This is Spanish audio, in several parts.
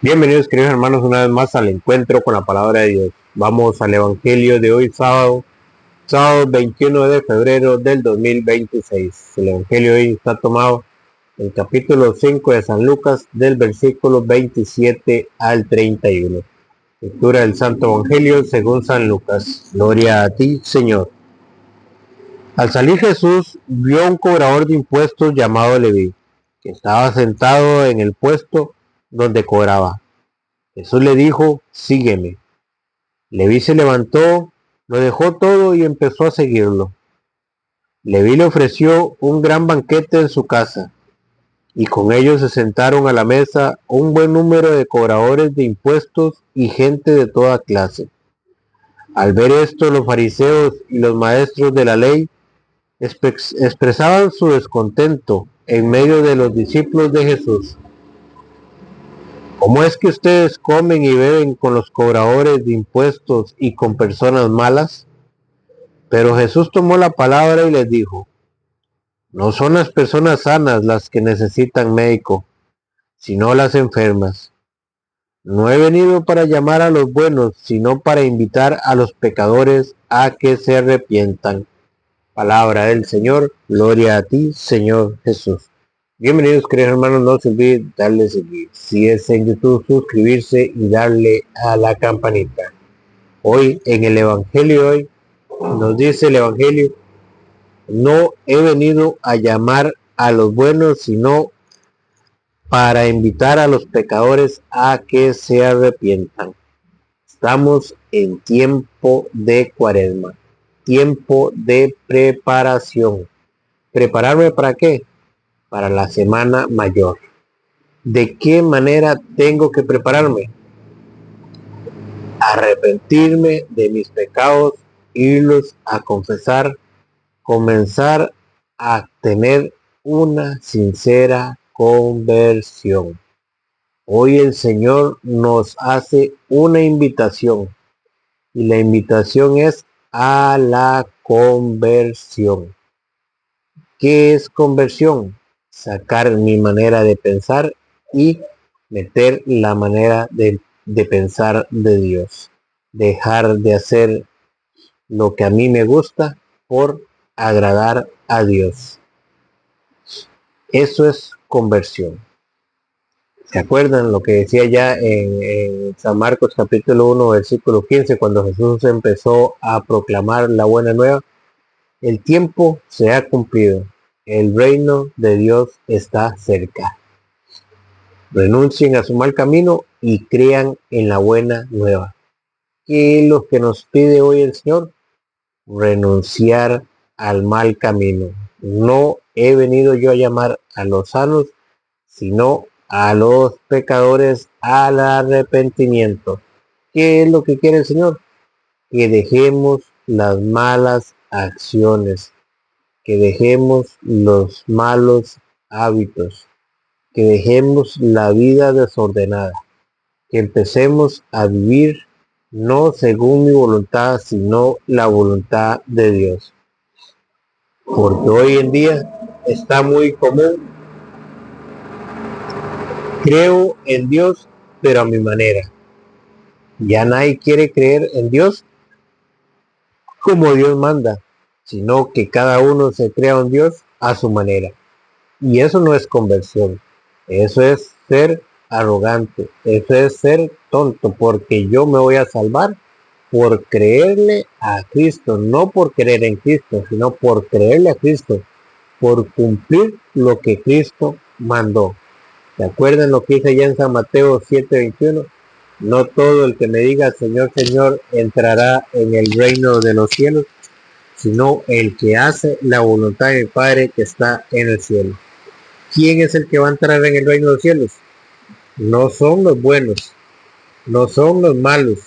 Bienvenidos queridos hermanos una vez más al encuentro con la palabra de Dios. Vamos al Evangelio de hoy sábado 21 de febrero del 2026. El Evangelio de hoy está tomado del capítulo 5 de San Lucas del versículo 27 al 31. Lectura del Santo Evangelio según San Lucas. Gloria a ti, Señor. Al salir Jesús vio a un cobrador de impuestos llamado Leví, que estaba sentado en el puesto donde cobraba. Jesús le dijo, sígueme. Leví se levantó, lo dejó todo y empezó a seguirlo. Leví le ofreció un gran banquete en su casa, y con ellos se sentaron a la mesa un buen número de cobradores de impuestos y gente de toda clase. Al ver esto, los fariseos y los maestros de la ley expresaban su descontento en medio de los discípulos de Jesús. ¿Cómo es que ustedes comen y beben con los cobradores de impuestos y con personas malas? Pero Jesús tomó la palabra y les dijo, no son las personas sanas las que necesitan médico, sino las enfermas. No he venido para llamar a los buenos, sino para invitar a los pecadores a que se arrepientan. Palabra del Señor, gloria a ti, Señor Jesús. Bienvenidos queridos hermanos, no se olviden darle seguir. Si es en YouTube, suscribirse y darle a la campanita. Hoy en el Evangelio nos dice el Evangelio, no he venido a llamar a los buenos, sino para invitar a los pecadores a que se arrepientan. Estamos en tiempo de Cuaresma, tiempo de preparación. ¿Prepararme para qué? Para la Semana Mayor. ¿De qué manera tengo que prepararme? Arrepentirme de mis pecados, irlos a confesar, comenzar a tener una sincera conversión. Hoy el Señor nos hace una invitación y la invitación es a la conversión. ¿Qué es conversión? Sacar mi manera de pensar y meter la manera de pensar de Dios. Dejar de hacer lo que a mí me gusta por agradar a Dios. Eso es conversión. ¿Se acuerdan lo que decía ya en San Marcos capítulo 1 versículo 15 cuando Jesús empezó a proclamar la buena nueva? El tiempo se ha cumplido. El reino de Dios está cerca. Renuncien a su mal camino y crean en la buena nueva. ¿Qué es lo que nos pide hoy el Señor? Renunciar al mal camino. No he venido yo a llamar a los sanos, sino a los pecadores al arrepentimiento. ¿Qué es lo que quiere el Señor? Que dejemos las malas acciones, que dejemos los malos hábitos, que dejemos la vida desordenada, que empecemos a vivir no según mi voluntad, sino la voluntad de Dios. Porque hoy en día está muy común, creo en Dios, pero a mi manera. Ya nadie quiere creer en Dios como Dios manda, sino que cada uno se crea un Dios a su manera. Y eso no es conversión, eso es ser arrogante, eso es ser tonto, porque yo me voy a salvar por creerle a Cristo, no por creer en Cristo, sino por creerle a Cristo, por cumplir lo que Cristo mandó. ¿Se acuerdan lo que dice allá en San Mateo 7:21? No todo el que me diga Señor, Señor entrará en el reino de los cielos, sino el que hace la voluntad de mi Padre que está en el cielo. ¿Quién es el que va a entrar en el reino de los cielos? No son los buenos, no son los malos,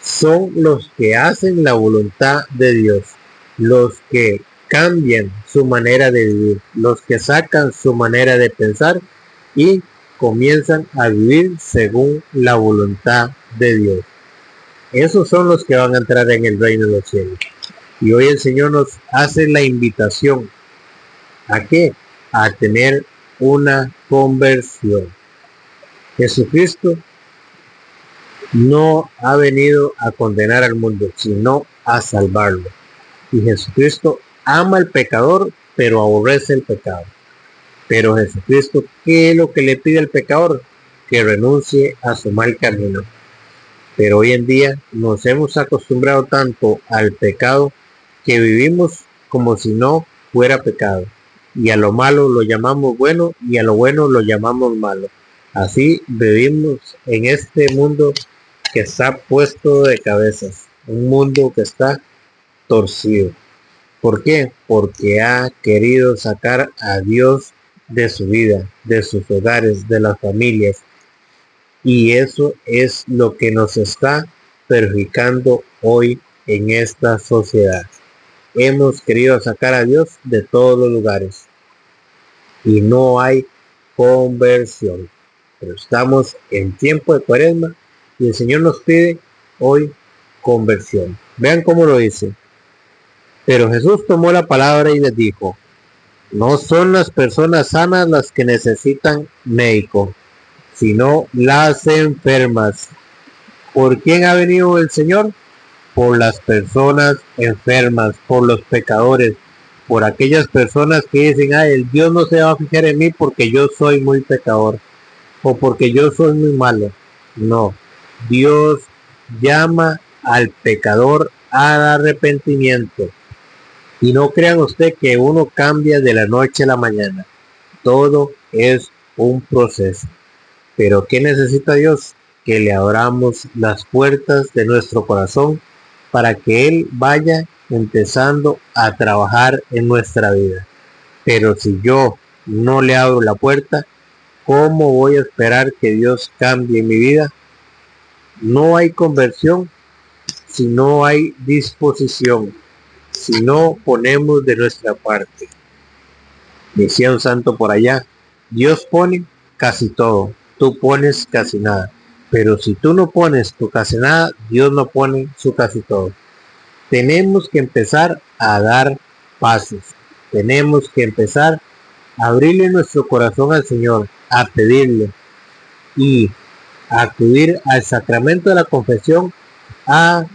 son los que hacen la voluntad de Dios, los que cambian su manera de vivir, los que sacan su manera de pensar y comienzan a vivir según la voluntad de Dios. Esos son los que van a entrar en el reino de los cielos. Y hoy el Señor nos hace la invitación. ¿A qué? A tener una conversión. Jesucristo no ha venido a condenar al mundo, sino a salvarlo. Y Jesucristo ama al pecador, pero aborrece el pecado. Pero Jesucristo, ¿qué es lo que le pide al pecador? Que renuncie a su mal camino. Pero hoy en día nos hemos acostumbrado tanto al pecado que vivimos como si no fuera pecado. Y a lo malo lo llamamos bueno y a lo bueno lo llamamos malo. Así vivimos en este mundo que está puesto de cabezas. Un mundo que está torcido. ¿Por qué? Porque ha querido sacar a Dios de su vida, de sus hogares, de las familias. Y eso es lo que nos está perjudicando hoy en esta sociedad. Hemos querido sacar a Dios de todos los lugares y no hay conversión. Pero estamos en tiempo de Cuaresma y el Señor nos pide hoy conversión. Vean cómo lo dice. Pero Jesús tomó la palabra y les dijo: no son las personas sanas las que necesitan médico, sino las enfermas. ¿Por quién ha venido el Señor? Por las personas enfermas, por los pecadores, por aquellas personas que dicen: ay, el Dios no se va a fijar en mí porque yo soy muy pecador o porque yo soy muy malo. No, Dios llama al pecador al arrepentimiento. Y no crean usted que uno cambia de la noche a la mañana. Todo es un proceso. Pero ¿qué necesita Dios? Que le abramos las puertas de nuestro corazón para que Él vaya empezando a trabajar en nuestra vida. Pero si yo no le abro la puerta, ¿cómo voy a esperar que Dios cambie mi vida? No hay conversión si no hay disposición, si no ponemos de nuestra parte. Decía un santo por allá: Dios pone casi todo, tú pones casi nada. Pero si tú no pones tu casi nada, Dios no pone su casi todo. Tenemos que empezar a dar pasos. Tenemos que empezar a abrirle nuestro corazón al Señor, a pedirle y a acudir al sacramento de la confesión, a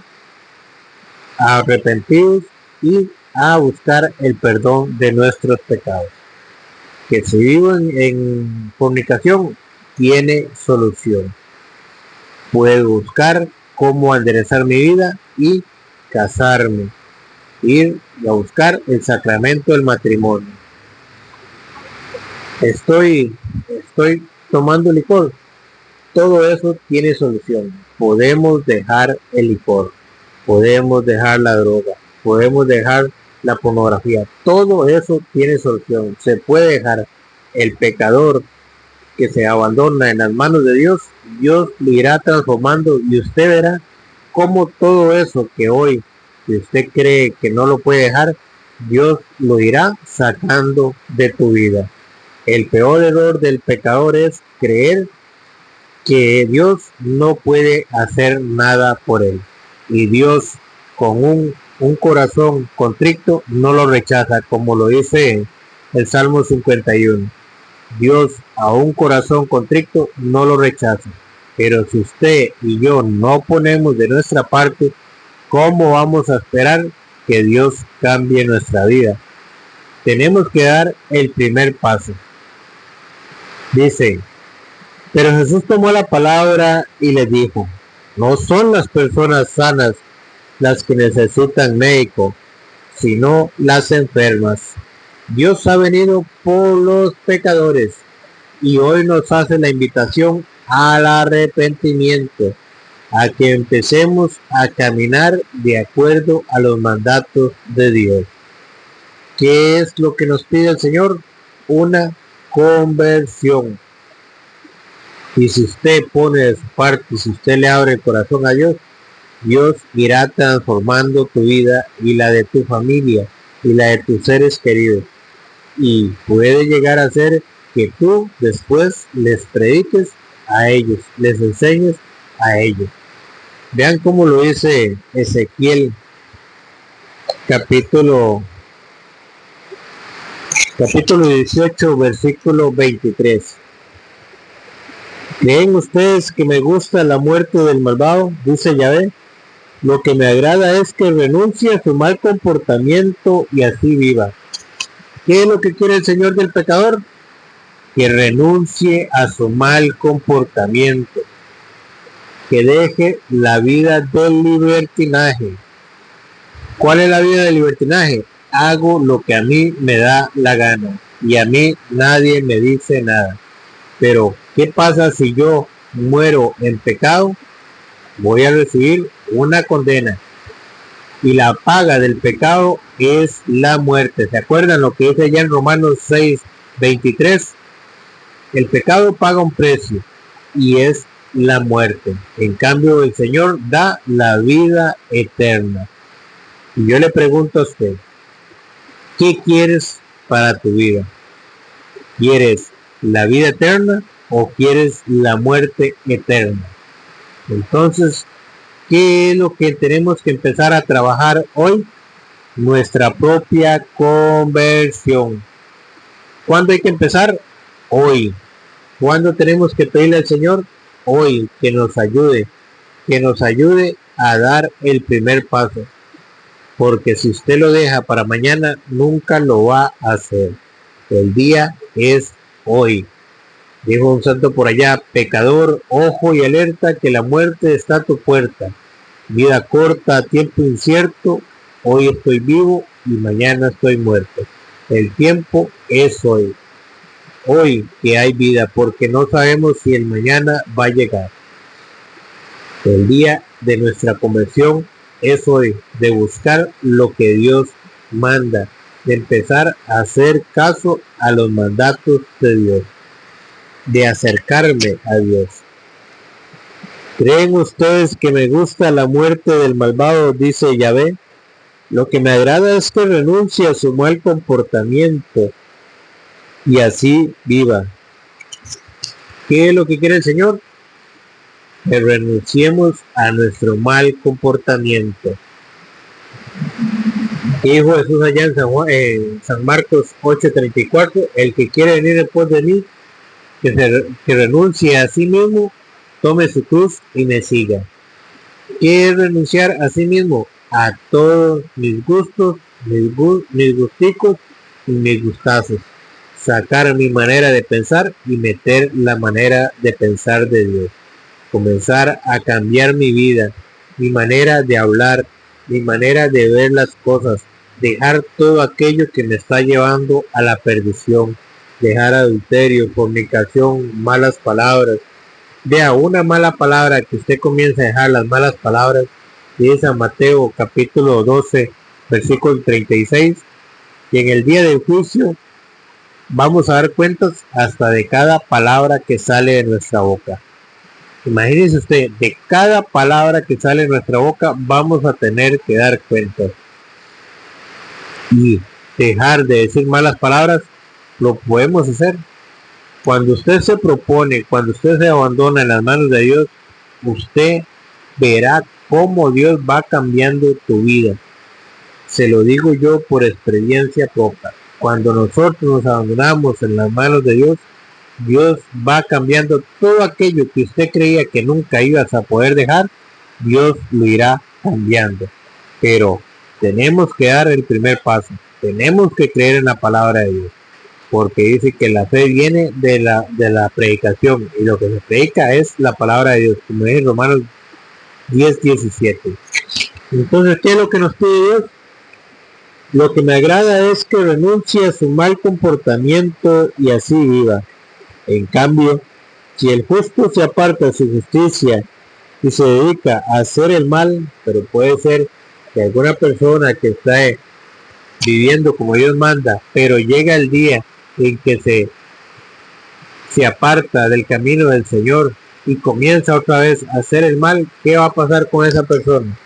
arrepentidos y a buscar el perdón de nuestros pecados. Que si vivo en fornicación, tiene solución. Puedo buscar cómo enderezar mi vida y casarme, ir a buscar el sacramento del matrimonio. Estoy tomando licor. Todo eso tiene solución. Podemos dejar el licor, podemos dejar la droga, podemos dejar la pornografía. Todo eso tiene solución. Se puede dejar. El pecador que se abandona en las manos de Dios, Dios lo irá transformando y usted verá cómo todo eso que hoy, si usted cree que no lo puede dejar, Dios lo irá sacando de tu vida. El peor error del pecador es creer que Dios no puede hacer nada por él. Y Dios, con un corazón contrito, no lo rechaza, como lo dice el Salmo 51. Dios a un corazón contrito no lo rechaza. Pero si usted y yo no ponemos de nuestra parte, ¿cómo vamos a esperar que Dios cambie nuestra vida? Tenemos que dar el primer paso. Dice: pero Jesús tomó la palabra y les dijo: no son las personas sanas las que necesitan médico, sino las enfermas. Dios ha venido por los pecadores y hoy nos hace la invitación al arrepentimiento, a que empecemos a caminar de acuerdo a los mandatos de Dios. ¿Qué es lo que nos pide el Señor? Una conversión. Y si usted pone de su parte, si usted le abre el corazón a Dios, Dios irá transformando tu vida y la de tu familia y la de tus seres queridos. Y puede llegar a ser que tú después les prediques a ellos, les enseñes a ellos. Vean cómo lo dice Ezequiel, capítulo 18, versículo 23. ¿Creen ustedes que me gusta la muerte del malvado? Dice Yahvé. Lo que me agrada es que renuncie a su mal comportamiento y así viva. ¿Qué es lo que quiere el Señor del pecador? Que renuncie a su mal comportamiento, que deje la vida del libertinaje. ¿Cuál es la vida del libertinaje? Hago lo que a mí me da la gana y a mí nadie me dice nada. Pero, ¿qué pasa si yo muero en pecado? Voy a recibir una condena. Y la paga del pecado es la muerte. ¿Se acuerdan lo que dice allá en Romanos 6:23? El pecado paga un precio y es la muerte. En cambio, el Señor da la vida eterna. Y yo le pregunto a usted, ¿qué quieres para tu vida? ¿Quieres la vida eterna o quieres la muerte eterna? Entonces, ¿qué es lo que tenemos que empezar a trabajar hoy? Nuestra propia conversión. ¿Cuándo hay que empezar? Hoy. ¿Cuándo tenemos que pedirle al Señor? Hoy, que nos ayude a dar el primer paso. Porque si usted lo deja para mañana, nunca lo va a hacer. El día es hoy. Dijo un santo por allá: pecador, ojo y alerta, que la muerte está a tu puerta. Vida corta, tiempo incierto, hoy estoy vivo y mañana estoy muerto. El tiempo es hoy. Hoy que hay vida, porque no sabemos si el mañana va a llegar. El día de nuestra conversión es hoy, de buscar lo que Dios manda, de empezar a hacer caso a los mandatos de Dios, de acercarme a Dios. ¿Creen ustedes que me gusta la muerte del malvado? Dice Yahvé. Lo que me agrada es que renuncie a su mal comportamiento y así viva. ¿Qué es lo que quiere el Señor? Que renunciemos a nuestro mal comportamiento. Dijo Jesús allá en San Marcos 8:34, el que quiere venir después de mí, que renuncie a sí mismo, tome su cruz y me siga. ¿Qué es renunciar a sí mismo? A todos mis gustos, mis gusticos y mis gustazos. Sacar mi manera de pensar y meter la manera de pensar de Dios. Comenzar a cambiar mi vida, mi manera de hablar, mi manera de ver las cosas. Dejar todo aquello que me está llevando a la perdición. Dejar adulterio, fornicación, malas palabras. Vea, una mala palabra que usted comienza a dejar las malas palabras, dice San Mateo capítulo 12, versículo 36, y en el día del juicio vamos a dar cuentas hasta de cada palabra que sale de nuestra boca. Imagínese usted, de cada palabra que sale de nuestra boca vamos a tener que dar cuentas. Y dejar de decir malas palabras lo podemos hacer. Cuando usted se propone, cuando usted se abandona en las manos de Dios, usted verá cómo Dios va cambiando tu vida. Se lo digo yo por experiencia propia. Cuando nosotros nos abandonamos en las manos de Dios, Dios va cambiando todo aquello que usted creía que nunca ibas a poder dejar, Dios lo irá cambiando. Pero tenemos que dar el primer paso. Tenemos que creer en la palabra de Dios. Porque dice que la fe viene de la predicación, y lo que se predica es la palabra de Dios, como dice en Romanos 10:17. Entonces, ¿qué es lo que nos pide Dios? Lo que me agrada es que renuncie a su mal comportamiento y así viva. En cambio, si el justo se aparta de su justicia y se dedica a hacer el mal, pero puede ser que alguna persona que está viviendo como Dios manda, pero llega el día en que se aparta del camino del Señor y comienza otra vez a hacer el mal, ¿qué va a pasar con esa persona?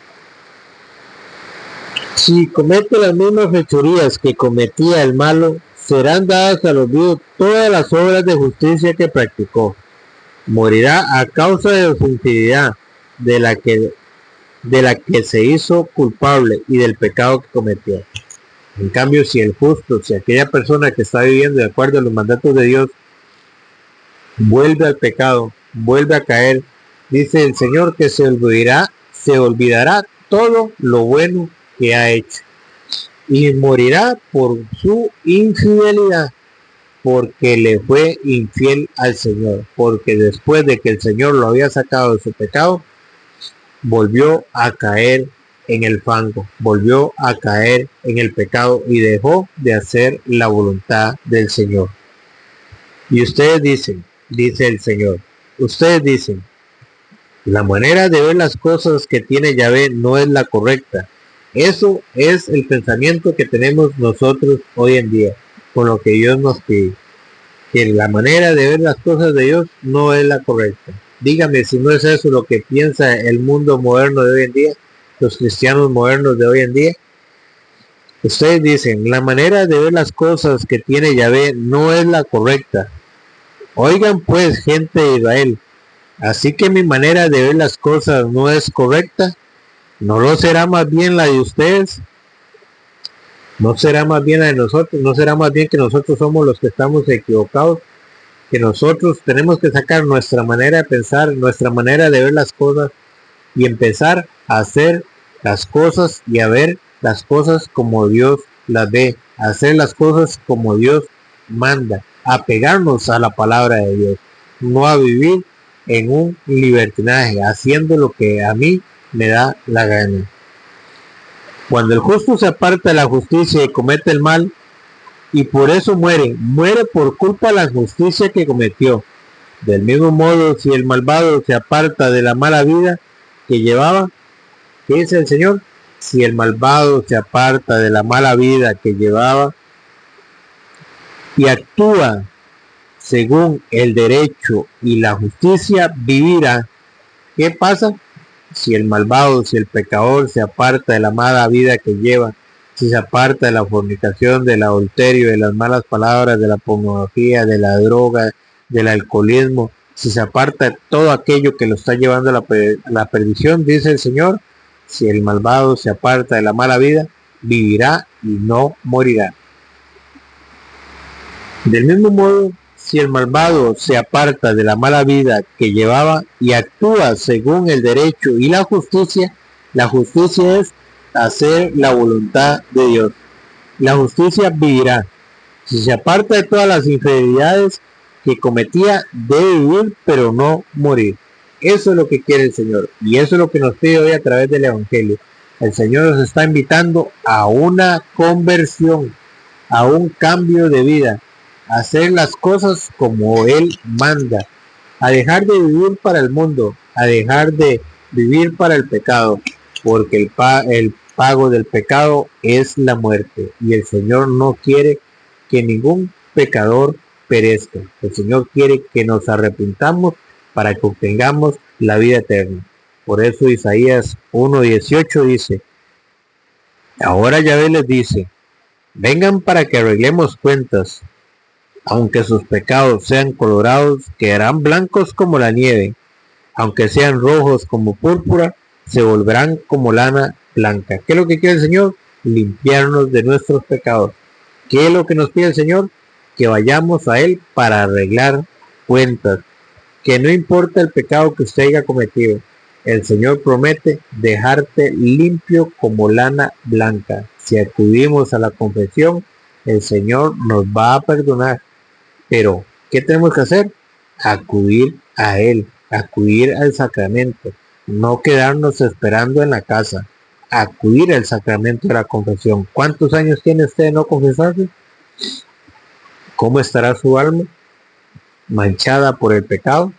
Si comete las mismas fechorías que cometía el malo, serán dadas al olvido todas las obras de justicia que practicó. Morirá a causa de su infidelidad, de la que se hizo culpable y del pecado que cometió. En cambio, si el justo, si aquella persona que está viviendo de acuerdo a los mandatos de Dios, vuelve al pecado vuelve a caer. Dice el Señor que se olvidará todo lo bueno que ha hecho y morirá por su infidelidad, porque le fue infiel al Señor, porque después de que el Señor lo había sacado de su pecado, volvió a caer en el fango, volvió a caer en el pecado y dejó de hacer la voluntad del Señor. Y ustedes dicen, dice el Señor, ustedes dicen, la manera de ver las cosas que tiene Yahvé no es la correcta. Eso es el pensamiento que tenemos nosotros hoy en día, con lo que Dios nos pide. Que la manera de ver las cosas de Dios no es la correcta. Dígame si no es eso lo que piensa el mundo moderno de hoy en día, los cristianos modernos de hoy en día. Ustedes dicen, la manera de ver las cosas que tiene Yahvé no es la correcta. Oigan pues, gente de Israel, así que mi manera de ver las cosas no es correcta, ¿no lo será más bien la de ustedes? ¿No será más bien la de nosotros? ¿No será más bien que nosotros somos los que estamos equivocados? Que nosotros tenemos que sacar nuestra manera de pensar, nuestra manera de ver las cosas y empezar a hacer las cosas y a ver las cosas como Dios las ve, a hacer las cosas como Dios manda, a pegarnos a la palabra de Dios, no a vivir en un libertinaje, haciendo lo que a mí me da la gana. Cuando el justo se aparta de la justicia y comete el mal, y por eso muere por culpa de la justicia que cometió. Del mismo modo, si el malvado se aparta de la mala vida que llevaba, ¿qué dice el Señor? Si el malvado se aparta de la mala vida que llevaba y actúa según el derecho y la justicia, vivirá. ¿Qué pasa? Si el malvado, si el pecador se aparta de la mala vida que lleva, si se aparta de la fornicación, del adulterio, de las malas palabras, de la pornografía, de la droga, del alcoholismo, si se aparta de todo aquello que lo está llevando a la perdición, dice el Señor, si el malvado se aparta de la mala vida, vivirá y no morirá. Del mismo modo, si el malvado se aparta de la mala vida que llevaba y actúa según el derecho y la justicia es hacer la voluntad de Dios. La justicia vivirá. Si se aparta de todas las infidelidades que cometía, debe vivir, pero no morir. Eso es lo que quiere el Señor. Y eso es lo que nos pide hoy a través del Evangelio. El Señor nos está invitando a una conversión, a un cambio de vida, a hacer las cosas como Él manda, a dejar de vivir para el mundo, a dejar de vivir para el pecado, porque el pago del pecado es la muerte y el Señor no quiere que ningún pecador perezca. El Señor quiere que nos arrepintamos para que obtengamos la vida eterna. Por eso Isaías 1:18 dice, ahora Yahvé les dice, vengan para que arreglemos cuentas. Aunque sus pecados sean colorados, quedarán blancos como la nieve. Aunque sean rojos como púrpura, se volverán como lana blanca. ¿Qué es lo que quiere el Señor? Limpiarnos de nuestros pecados. ¿Qué es lo que nos pide el Señor? Que vayamos a Él para arreglar cuentas. Que no importa el pecado que usted haya cometido, el Señor promete dejarte limpio como lana blanca. Si acudimos a la confesión, el Señor nos va a perdonar. Pero, ¿qué tenemos que hacer? Acudir a Él, acudir al sacramento, no quedarnos esperando en la casa, acudir al sacramento de la confesión. ¿Cuántos años tiene usted de no confesarse? ¿Cómo estará su alma? ¿Manchada por el pecado?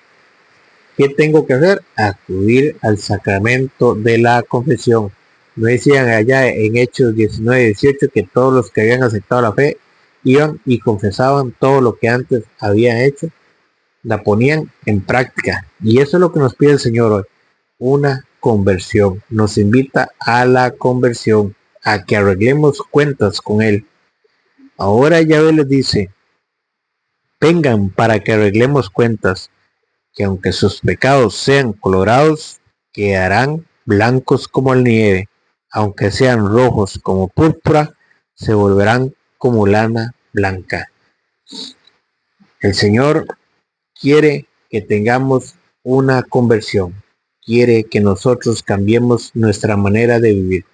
¿Qué tengo que hacer? Acudir al sacramento de la confesión. No decían allá en Hechos 19:18 que todos los que habían aceptado la fe iban y confesaban todo lo que antes habían hecho, la ponían en práctica. Y eso es lo que nos pide el Señor hoy, una conversión. Nos invita a la conversión, a que arreglemos cuentas con Él. Ahora Yahvé les dice, vengan para que arreglemos cuentas, que aunque sus pecados sean colorados, quedarán blancos como la nieve, aunque sean rojos como púrpura, se volverán como lana blanca. El Señor quiere que tengamos una conversión. Quiere que nosotros cambiemos nuestra manera de vivir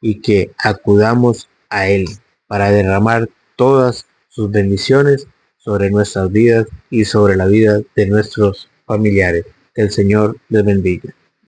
y que acudamos a Él para derramar todas sus bendiciones sobre nuestras vidas y sobre la vida de nuestros familiares. Que el Señor les bendiga.